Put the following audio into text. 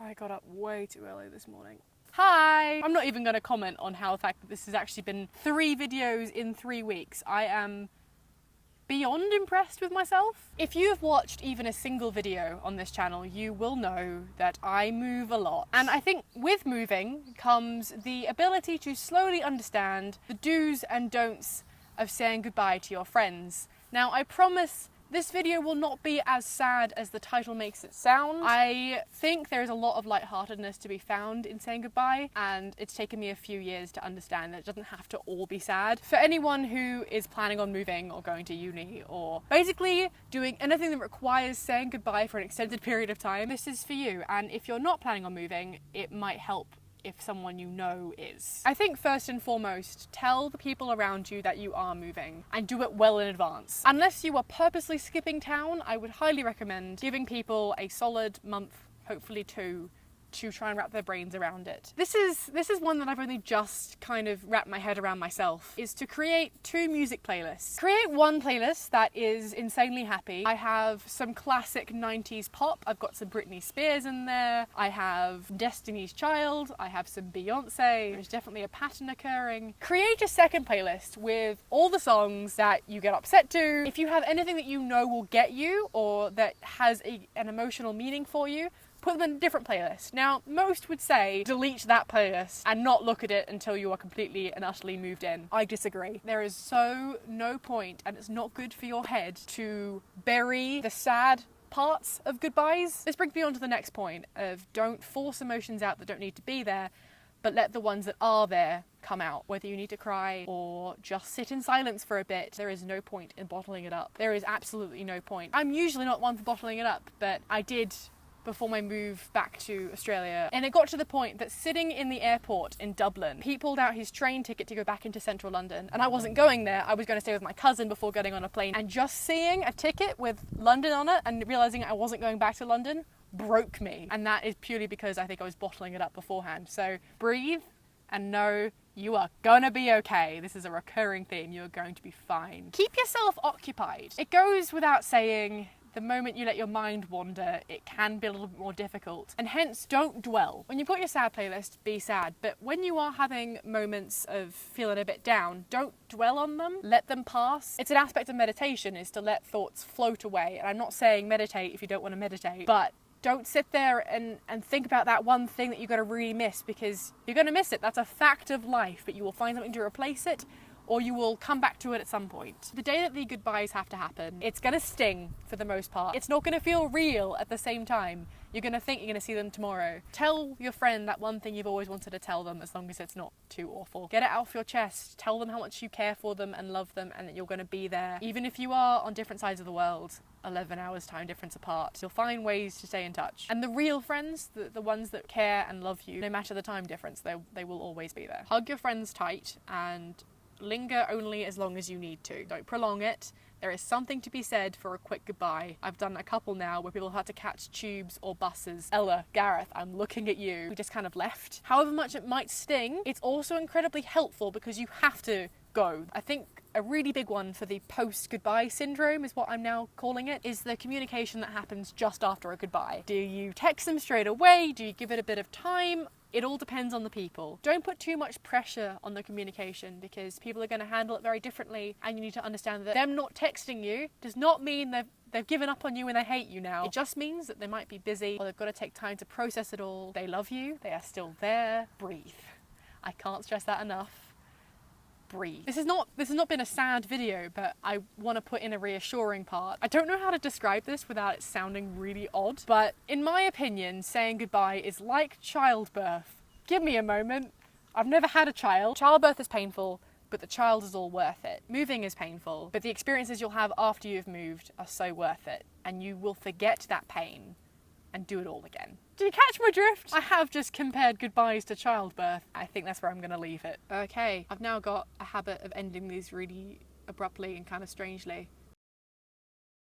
I got up way too early this morning. Hi! I'm not even going to comment on how the fact that this has actually been 3 videos in 3 weeks. I am beyond impressed with myself. If you have watched even a single video on this channel, you will know that I move a lot. And I think with moving comes the ability to slowly understand the do's and don'ts of saying goodbye to your friends. Now, I promise this video will not be as sad as the title makes it sound. I think there is a lot of lightheartedness to be found in saying goodbye, and it's taken me a few years to understand that it doesn't have to all be sad. For anyone who is planning on moving or going to uni or basically doing anything that requires saying goodbye for an extended period of time, this is for you. And if you're not planning on moving, it might help if someone you know is. I think first and foremost, tell the people around you that you are moving and do it well in advance. Unless you are purposely skipping town, I would highly recommend giving people a solid month, hopefully 2, to try and wrap their brains around it. This is one that I've only just kind of wrapped my head around myself, is to create 2 music playlists. Create one playlist that is insanely happy. I have some classic 90s pop. I've got some Britney Spears in there. I have Destiny's Child. I have some Beyonce. There's definitely a pattern occurring. Create a second playlist with all the songs that you get upset to. If you have anything that you know will get you or that has an emotional meaning for you, put them in a different playlist. Now, most would say delete that playlist and not look at it until you are completely and utterly moved in. I disagree. There is so no point, and it's not good for your head to bury the sad parts of goodbyes. This brings me on to the next point of don't force emotions out that don't need to be there, but let the ones that are there come out. Whether you need to cry or just sit in silence for a bit, there is no point in bottling it up. There is absolutely no point. I'm usually not one for bottling it up, but I did before my move back to Australia. And it got to the point that sitting in the airport in Dublin, he pulled out his train ticket to go back into central London. And I wasn't going there. I was going to stay with my cousin before getting on a plane. And just seeing a ticket with London on it and realising I wasn't going back to London broke me. And that is purely because I think I was bottling it up beforehand. So breathe and know you are gonna be okay. This is a recurring theme. You're going to be fine. Keep yourself occupied. It goes without saying, the moment you let your mind wander, it can be a little bit more difficult. And hence, don't dwell. When you've got your sad playlist, be sad. But when you are having moments of feeling a bit down, don't dwell on them. Let them pass. It's an aspect of meditation, is to let thoughts float away. And I'm not saying meditate if you don't want to meditate, but don't sit there and think about that one thing that you're going to really miss, because you're going to miss it. That's a fact of life, but you will find something to replace it, or you will come back to it at some point. The day that the goodbyes have to happen, it's gonna sting for the most part. It's not gonna feel real at the same time. You're gonna think you're gonna see them tomorrow. Tell your friend that one thing you've always wanted to tell them, as long as it's not too awful. Get it off your chest. Tell them how much you care for them and love them, and that you're gonna be there. Even if you are on different sides of the world, 11 hours time difference apart, you'll find ways to stay in touch. And the real friends, the ones that care and love you, no matter the time difference, they will always be there. Hug your friends tight and linger only as long as you need to. Don't prolong it. There is something to be said for a quick goodbye. I've done a couple now where people had to catch tubes or buses. Ella, Gareth, I'm looking at you. We just kind of left. However much it might sting, it's also incredibly helpful because you have to go. I think a really big one for the post-goodbye syndrome, is what I'm now calling it, is the communication that happens just after a goodbye. Do you text them straight away? Do you give it a bit of time? It all depends on the people. Don't put too much pressure on the communication, because people are going to handle it very differently, and you need to understand that them not texting you does not mean they've given up on you and they hate you now. It just means that they might be busy, or they've got to take time to process it all. They love you. They are still there. Breathe. I can't stress that enough. Breathe. This has not been a sad video, but I want to put in a reassuring part. I don't know how to describe this without it sounding really odd, but in my opinion, saying goodbye is like childbirth. Give me a moment. I've never had a child. Childbirth is painful, but the child is all worth it. Moving is painful, but the experiences you'll have after you've moved are so worth it, and you will forget that pain and do it all again. Do you catch my drift? I have just compared goodbyes to childbirth. I think that's where I'm gonna leave it. Okay, I've now got a habit of ending these really abruptly and kind of strangely.